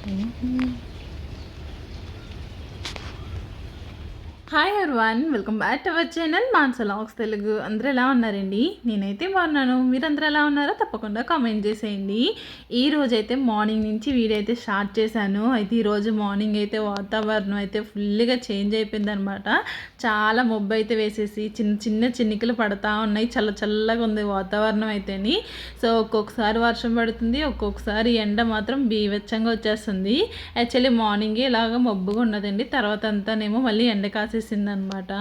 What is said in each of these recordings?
హుహు. Hi everyone, welcome back to our channel Manasa vlogs Telugu. అందరూ ఎలా ఉన్నారండి? నేనైతే బాగున్నాను. మీరందరూ ఎలా ఉన్నారో తప్పకుండా కామెంట్ చేసేయండి. ఈ రోజైతే మార్నింగ్ నుంచి వీడియో అయితే స్టార్ట్ చేశాను. అయితే ఈరోజు మార్నింగ్ అయితే వాతావరణం అయితే ఫుల్గా చేంజ్ అయిపోయిందనమాట. చాలా మబ్బు అయితే వేసేసి చిన్న చిన్న చినుకులు పడతా ఉన్నాయి. చల్ల చల్లగా ఉంది వాతావరణం అయితేని. సో ఒక్కొక్కసారి వర్షం పడుతుంది, ఒక్కొక్కసారి ఎండ మాత్రం బీభత్సంగా వచ్చేస్తుంది. యాక్చువల్లీ మార్నింగే ఇలాగ మబ్బుగా ఉన్నదండి, తర్వాత అంతానేమో మళ్ళీ ఎండ కాసేసిందనమాట.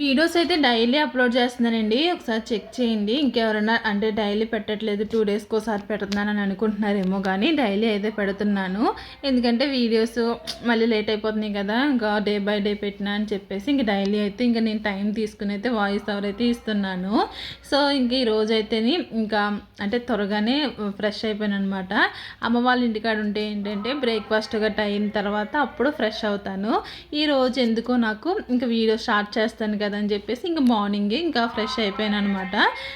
వీడియోస్ అయితే డైలీ అప్లోడ్ చేస్తున్నానండి, ఒకసారి చెక్ చేయండి. ఇంకెవరైనా అంటే డైలీ పెట్టట్లేదు, 2 డేస్కి ఒకసారి పెడుతున్నానని అనుకుంటున్నారేమో, కానీ డైలీ అయితే పెడుతున్నాను. ఎందుకంటే వీడియోస్ మళ్ళీ లేట్ అయిపోతున్నాయి కదా, ఇంకా డే బై డే పెట్టినా అని చెప్పేసి ఇంక డైలీ అయితే ఇంకా నేను టైం తీసుకుని అయితే వాయిస్ ఓవర్ అయితే ఇస్తున్నాను. సో ఇంక ఈరోజు అయితే ఇంకా అంటే త్వరగానే ఫ్రెష్ అయిపోయాను అనమాట. అమ్మ వాళ్ళ ఇంటికాడ ఉంటే ఏంటంటే బ్రేక్ఫాస్ట్గా టైం తర్వాత అప్పుడు ఫ్రెష్ అవుతాను. ఈరోజు ఎందుకో నాకు ఇంకా వీడియో స్టార్ట్ చేస్తాను కదా అని చెప్పేసి ఇంకా మార్నింగే ఇంకా ఫ్రెష్ అయిపోయాను అనమాట.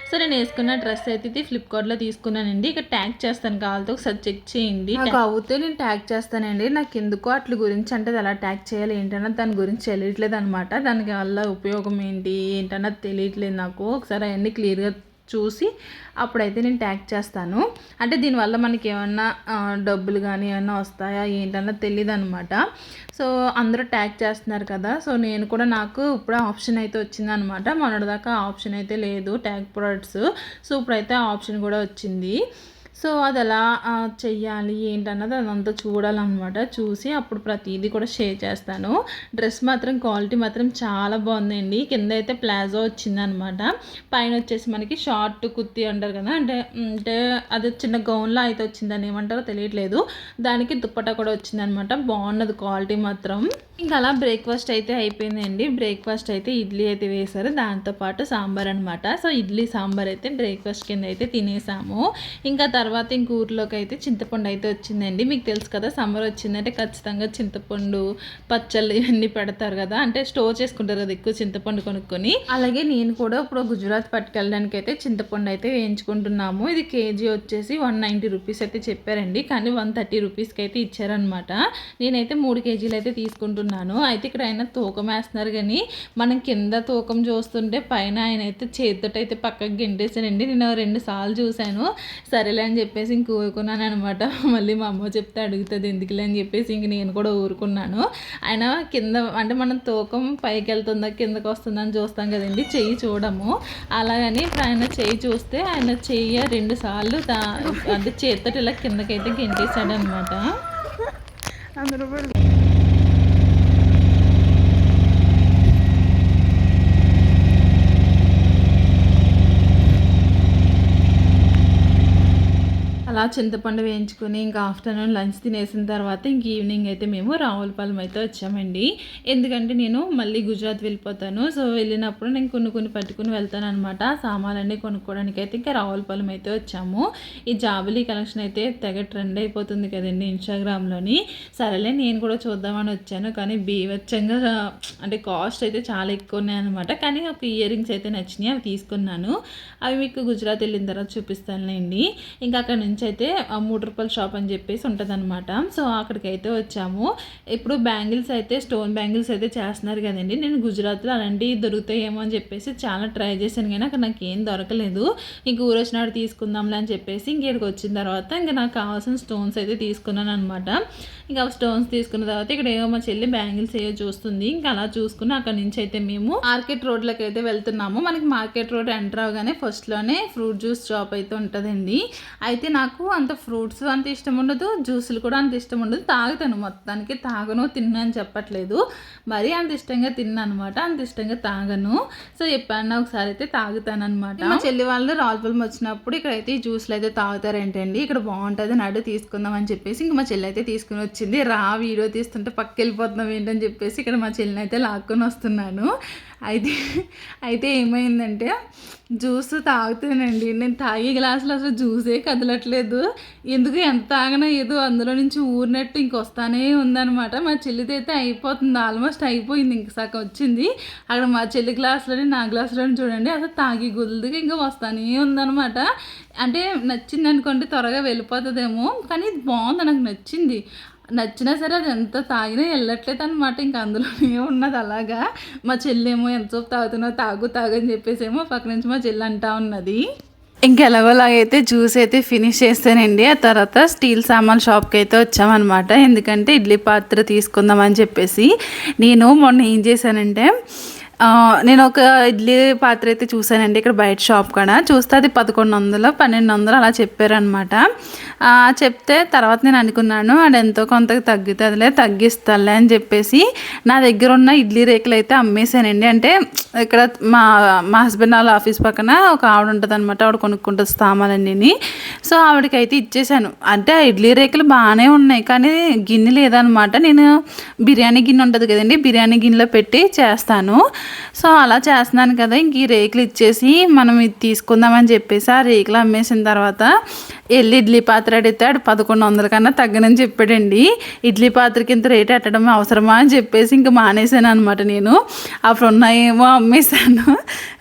సో నేను వేసుకున్న డ్రెస్ అయితే ఇది ఫ్లిప్కార్ట్లో తీసుకున్నానండి. ఇక ట్యాగ్ చేస్తాను, కావాలతో ఒకసారి చెక్ చేయండి. నాకు అవుతే నేను ట్యాగ్ చేస్తానండి. నాకు ఎందుకో అట్ల గురించి అంటే ఎలా ట్యాగ్ చేయాలి ఏంటన్నది దాని గురించి తెలియట్లేదు అనమాట. దానికి వల్ల ఉపయోగం ఏంటి ఏంటన్నది తెలియట్లేదు నాకు. ఒకసారి అవన్నీ క్లియర్గా చూసి అప్పుడైతే నేను ట్యాగ్ చేస్తాను. అంటే దీనివల్ల మనకి ఏమన్నా డబ్బులు కానీ ఏమన్నా వస్తాయా ఏంటన్నా తెలియదు అనమాట. సో అందరూ ట్యాగ్ చేస్తున్నారు కదా, సో నేను కూడా నాకు ఇప్పుడు ఆప్షన్ అయితే వచ్చిందనమాట. మొన్నటిదాకా ఆప్షన్ అయితే లేదు ట్యాగ్ ప్రొడక్ట్స్. సో ఇప్పుడైతే ఆప్షన్ కూడా వచ్చింది. సో అది ఎలా చెయ్యాలి ఏంటన్నది అదంతా చూడాలన్నమాట. చూసి అప్పుడు ప్రతిదీ కూడా షేర్ చేస్తాను. డ్రెస్ మాత్రం క్వాలిటీ మాత్రం చాలా బాగుందండి. కింద అయితే ప్లాజో వచ్చిందనమాట, పైన వచ్చేసి మనకి షార్ట్ కుర్తీ అంటారు కదా, అంటే అంటే అది చిన్న గౌన్లో అయితే వచ్చిందని ఏమంటారో తెలియట్లేదు. దానికి దుప్పటా కూడా వచ్చిందనమాట. బాగున్నది క్వాలిటీ మాత్రం. ఇంకా అలా బ్రేక్ఫాస్ట్ అయితే అయిపోయిందండి. బ్రేక్ఫాస్ట్ అయితే ఇడ్లీ అయితే వేశారు, దాంతోపాటు సాంబార్ అనమాట. సో ఇడ్లీ సాంబార్ అయితే బ్రేక్ఫాస్ట్ కింద అయితే తినేసాము. ఇంకా తర్వాత ఇంక ఊర్లోకి అయితే చింతపండు అయితే వచ్చిందండి. మీకు తెలుసు కదా, సమ్మర్ వచ్చిందంటే ఖచ్చితంగా చింతపండు పచ్చళ్ళు ఇవన్నీ పెడతారు కదా, అంటే స్టోర్ చేసుకుంటారు కదా ఎక్కువ చింతపండు కొనుక్కొని. అలాగే నేను కూడా ఇప్పుడు గుజరాత్ పట్టుకెళ్ళడానికి అయితే చింతపండు అయితే వేయించుకుంటున్నాము. ఇది కేజీ వచ్చేసి 190 రూపీస్ అయితే చెప్పారండి, కానీ 130 రూపీస్కి అయితే ఇచ్చారనమాట. నేనైతే 3 కేజీలు అయితే తీసుకుంటున్నాను. అయితే ఇక్కడ ఆయన తూకం వేస్తున్నారు, కానీ మనం కింద తూకం చూస్తుంటే పైన ఆయన అయితే చేతితో అయితే పక్కకి గెంటేసానండి. నేను 2 సార్లు చూశాను. సరేలే అని చెప్పేసి ఇంక ఊరుకున్నాను అనమాట. మళ్ళీ మా అమ్మ చెప్తే అడుగుతుంది ఎందుకులే అని చెప్పేసి ఇంక నేను కూడా ఊరుకున్నాను. ఆయన కింద అంటే మనం తూకం పైకి వెళ్తుందా కిందకి వస్తుందని చూస్తాం కదండి, చెయ్యి చూడము. అలాగని ఇప్పుడు ఆయన చెయ్యి చూస్తే ఆయన చెయ్యి 2 సార్లు అంటే చేతితో ఇలా కిందకైతే గెంటేసాడు అనమాట. అందరూ అలా చింతపండు వేయించుకొని ఇంకా ఆఫ్టర్నూన్ లంచ్ తినేసిన తర్వాత ఇంక ఈవినింగ్ అయితే మేము రావులపాలెం అయితే వచ్చామండి. ఎందుకంటే నేను మళ్ళీ గుజరాత్ వెళ్ళిపోతాను. సో వెళ్ళినప్పుడు నేను కొన్ని పట్టుకుని వెళ్తాను అనమాట. సామాన్లన్నీ కొనుక్కోవడానికి అయితే ఇంకా రావులపాలెం అయితే వచ్చాము. ఈ జాబిలీ కలెక్షన్ అయితే తెగ ట్రెండ్ అయిపోతుంది కదండి ఇన్స్టాగ్రామ్లోని. సరేలే నేను కూడా చూద్దామని వచ్చాను, కానీ బీభత్సంగా అంటే కాస్ట్ అయితే చాలా ఎక్కువ ఉన్నాయన్నమాట. కానీ ఒక ఇయర్ రింగ్స్ అయితే నచ్చినాయి, అవి తీసుకున్నాను. అవి మీకు గుజరాత్ వెళ్ళిన తర్వాత చూపిస్తానులేండి. ఇంకా అక్కడ నుంచి అయితే 3 రూపాయల షాప్ అని చెప్పేసి ఉంటుందన్నమాట. సో అక్కడికి అయితే వచ్చాము. ఇప్పుడు బ్యాంగిల్స్ అయితే స్టోన్ బ్యాంగిల్స్ అయితే చేస్తున్నారు కదండి. నేను గుజరాత్లో అలాంటివి దొరుకుతాయేమో అని చెప్పేసి చాలా ట్రై చేశాను, కానీ అక్కడ నాకు ఏం దొరకలేదు. ఇంక ఊరు వచ్చినాడు తీసుకుందాంలే అని చెప్పేసి ఇక్కడికి వచ్చిన తర్వాత ఇంకా నాకు కావాల్సిన స్టోన్స్ అయితే తీసుకున్నాను అనమాట. ఇంకా స్టోన్స్ తీసుకున్న తర్వాత ఇక్కడ ఏమో మా చెల్లి బ్యాంగిల్స్ ఏవో చూస్తుంది. ఇంకా అలా చూసుకుని అక్కడ నుంచి అయితే మేము మార్కెట్ రోడ్లోకి అయితే వెళ్తున్నాము. మనకి మార్కెట్ రోడ్ ఎంటర్ అవగానే ఫస్ట్లోనే ఫ్రూట్ జ్యూస్ షాప్ అయితే ఉంటుందండి. అయితే నాకు అంత ఫ్రూట్స్ అంత ఇష్టం ఉండదు, జ్యూసులు కూడా అంత ఇష్టం ఉండదు. తాగుతాను, మొత్తానికి తాగను తిన్నా అని చెప్పట్లేదు, మరీ అంత ఇష్టంగా తిన్నా అనమాట, అంత ఇష్టంగా తాగను. సో ఎప్పుడన్నా ఒకసారి అయితే తాగుతాను అనమాట. మా చెల్లి వాళ్ళు రావులపాలెం వచ్చినప్పుడు ఇక్కడైతే ఈ జ్యూస్లు అయితే తాగుతారేంటండి, ఇక్కడ బాగుంటుంది నడు తీసుకుందాం అని చెప్పేసి ఇంక మా చెల్లి అయితే తీసుకుని వచ్చింది. వీడియో తీస్తుంటే పక్క వెళ్ళిపోతున్నాం ఏంటని చెప్పేసి ఇక్కడ మా చెల్లిని అయితే లాక్కొని వస్తున్నాను. అయితే ఏమైందంటే జ్యూస్ తాగుతానండి, నేను తాగే గ్లాసులో అసలు జ్యూసే కదలట్లేదు. ఎందుకు ఎంత తాగినా ఏదో అందులో నుంచి ఊరినట్టు ఇంకొస్తానే ఉందనమాట. మా చెల్లిది అయితే అయిపోతుంది, ఆల్మోస్ట్ అయిపోయింది, ఇంక సగం వచ్చింది. అక్కడ మా చెల్లి గ్లాసులోని నా గ్లాసులోని చూడండి అసలు తాగి గుద్దుగా ఇంకా వస్తానే ఉందనమాట. అంటే నచ్చింది అనుకోండి త్వరగా వెళ్ళిపోతుందేమో, కానీ ఇది బాగుంది, నాకు నచ్చింది. నచ్చినా సరే అది ఎంత తాగినా వెళ్ళట్లేదు అనమాట. ఇంక అందులోనే ఉన్నది అలాగా. మా చెల్లేమో ఎంతసేపు తాగుతున్నావు, తాగు తాగు అని చెప్పేసేమో పక్క నుంచి మా చెల్లి అంటా ఉన్నది. ఇంకెలాగోలాగైతే జ్యూస్ అయితే ఫినిష్ చేస్తానండి. ఆ తర్వాత స్టీల్ సామాన్ షాప్కి అయితే వచ్చామన్నమాట. ఎందుకంటే ఇడ్లీ పాత్ర తీసుకుందామని చెప్పేసి. నేను మొన్న ఏం చేశానంటే నేను ఒక ఇడ్లీ పాత్ర అయితే చూసానండి ఇక్కడ బయట షాప్ కాడ. చూస్తే అది 1100 1200 అలా చెప్పారనమాట. చెప్తే తర్వాత నేను అనుకున్నాను అది ఎంతో కొంత తగ్గుతుందిలే, తగ్గిస్తాలే అని చెప్పేసి నా దగ్గర ఉన్న ఇడ్లీ రేకులు అయితే అమ్మేశానండి. అంటే ఇక్కడ మా హస్బెండ్ వాళ్ళ ఆఫీస్ పక్కన ఒక ఆవిడ ఉంటుంది అనమాట. ఆవిడ కొనుక్కుంటుంది సామాన్లన్నీ. సో ఆవిడకైతే ఇచ్చేసాను. అంటే ఆ ఇడ్లీ రేకులు బాగానే ఉన్నాయి కానీ గిన్నె లేదనమాట. నేను బిర్యానీ గిన్నె ఉంటుంది కదండి, బిర్యానీ గిన్నెలో పెట్టి చేస్తాను. సో అలా చేస్తున్నాను కదా, ఇంక ఈ రేకులు ఇచ్చేసి మనం ఇది తీసుకుందామని చెప్పేసి ఆ రేకులు అమ్మేసిన తర్వాత వెళ్ళి ఇడ్లీ పాత్ర అడిగితే 1100 కన్నా తగ్గనని చెప్పాడండి. ఇడ్లీ పాత్రకి ఇంత రేట్ పెట్టడం అవసరమా అని చెప్పేసి ఇంక మానేసాను అనమాట. నేను అప్పుడు ఉన్నాయేమో అమ్మేశాను.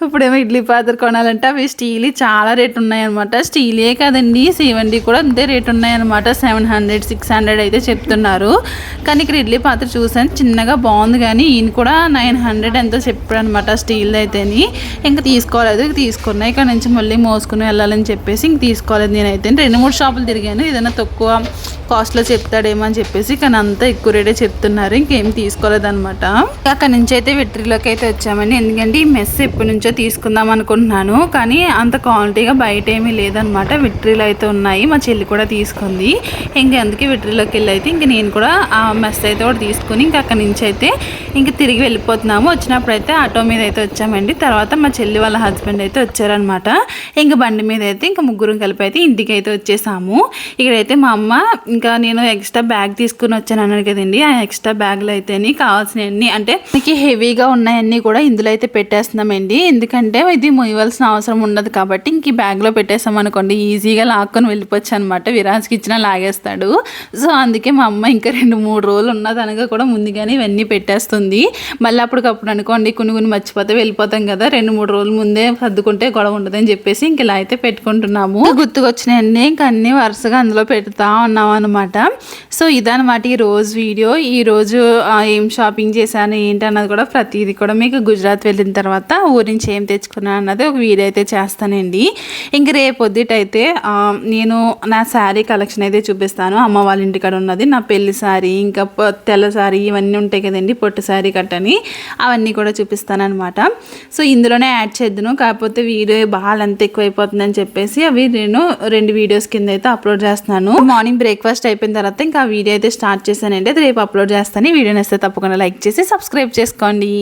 ఇప్పుడేమో ఇడ్లీ పాత్ర కొనాలంటే అవి స్టీల్ చాలా రేట్ ఉన్నాయన్నమాట. స్టీలే కదండి, సివండి కూడా అంతే రేట్ ఉన్నాయన్నమాట. 700 600 అయితే చెప్తున్నారు. కానీ ఇక్కడ ఇడ్లీ పాత్ర చూసాను, చిన్నగా బాగుంది. కానీ ఈయన కూడా 900 ఎంతో చెప్పాడు అనమాట స్టీల్ అయితేని. ఇంకా తీసుకోలేదు, తీసుకున్నా. ఇక్కడ నుంచి మళ్ళీ మోసుకుని వెళ్ళాలని చెప్పేసి ఇంక తీసుకోలేదు. నేనైతే 2-3 షాపులు తిరిగాను, ఏదైనా తక్కువ కాస్ట్లో చెప్తాడేమో అని చెప్పేసి. కానీ అంతా ఎక్కువ రేటే చెప్తున్నారు, ఇంకేం తీసుకోలేదనమాట. అక్కడ నుంచి అయితే విట్రీలోకి అయితే వచ్చామండి. ఎందుకంటే ఈ మెస్ ఎప్పటి నుంచో తీసుకుందాం అనుకుంటున్నాను, కానీ అంత క్వాలిటీగా బయట ఏమీ లేదనమాట. విట్రీలు అయితే ఉన్నాయి, మా చెల్లి కూడా తీసుకుంది. ఇంక అందుకే విట్రీలోకి వెళ్ళి అయితే ఇంక నేను కూడా ఆ మెస్ అయితే కూడా తీసుకుని ఇంక అక్కడి నుంచి అయితే ఇంక తిరిగి వెళ్ళిపోతున్నాము. వచ్చినప్పుడు అయితే ఆటో మీద అయితే వచ్చామండి. తర్వాత మా చెల్లి వాళ్ళ హస్బెండ్ అయితే వచ్చారనమాట. ఇంక బండి మీద అయితే ఇంక ముగ్గురం కలిపి అయితే ఇంటికి అయితే వచ్చేసాము. ఇక్కడైతే మా అమ్మ ఇంకా నేను ఎక్స్ట్రా బ్యాగ్ తీసుకుని వచ్చాను అన్నాడు కదండి, ఆ ఎక్స్ట్రా బ్యాగ్లో అయితే కావాల్సినవన్నీ అంటే మనకి హెవీగా ఉన్నాయన్నీ కూడా ఇందులో అయితే పెట్టేస్తున్నామండి. ఎందుకంటే ఇది మొయ్యవలసిన అవసరం ఉండదు కాబట్టి ఇంక ఈ బ్యాగ్లో పెట్టేస్తాం అనుకోండి, ఈజీగా లాక్కొని వెళ్ళిపోవచ్చు అనమాట. విరాజ్కి ఇచ్చినా లాగేస్తాడు. సో అందుకే మా అమ్మ ఇంకా 2-3 రోజులు ఉన్నదనగా కూడా ముందుగానే ఇవన్నీ పెట్టేస్తుంది. మళ్ళీ అప్పటికప్పుడు అనుకోండి కొన్ని మర్చిపోతే వెళ్ళిపోతాం కదా, 2-3 రోజుల ముందే సర్దుకుంటే గొడవ ఉండదని చెప్పేసి ఇంక ఇలా అయితే పెట్టుకుంటున్నాము. గుర్తుకొచ్చినవన్నీ ఇంకా అన్నీ వరుసగా అందులో పెడతా ఉన్నాం అనమాట. సో ఇదనమాట ఈ రోజు వీడియో. ఈరోజు ఏం షాపింగ్ చేశాను ఏంటి అన్నది కూడా ప్రతిదీ కూడా మీకు గుజరాత్ వెళ్ళిన తర్వాత ఊరి నుంచి ఏం తెచ్చుకున్నాను అన్నది ఒక వీడియో అయితే చేస్తానండి. ఇంక రేపొద్దుటైతే నేను నా శారీ కలెక్షన్ అయితే చూపిస్తాను. అమ్మ వాళ్ళ ఇంటికాడ ఉన్నది నా పెళ్లి శారీ, ఇంకా తెల్ల శారీ ఇవన్నీ ఉంటాయి కదండి, పొట్టు శారీ కట్టని, అవన్నీ కూడా చూపిస్తాను అనమాట. సో ఇందులోనే యాడ్ చేద్దాను, కాకపోతే వీడియో బాగా అంత ఎక్కువ అయిపోతుందని చెప్పేసి అవి నేను 2 వీడియోస్ కింద అయితే అప్లోడ్ చేస్తున్నాను. మార్నింగ్ బ్రేక్ఫాస్ట్ అయిపోయిన తర్వాత ఇంకా ఆ వీడియో అయితే స్టార్ట్ చేశానండి. అది రేపు అప్లోడ్ చేస్తాను. ఈ వీడియోని వస్తే తప్పకుండా లైక్ చేసి సబ్స్క్రైబ్ చేసుకోండి.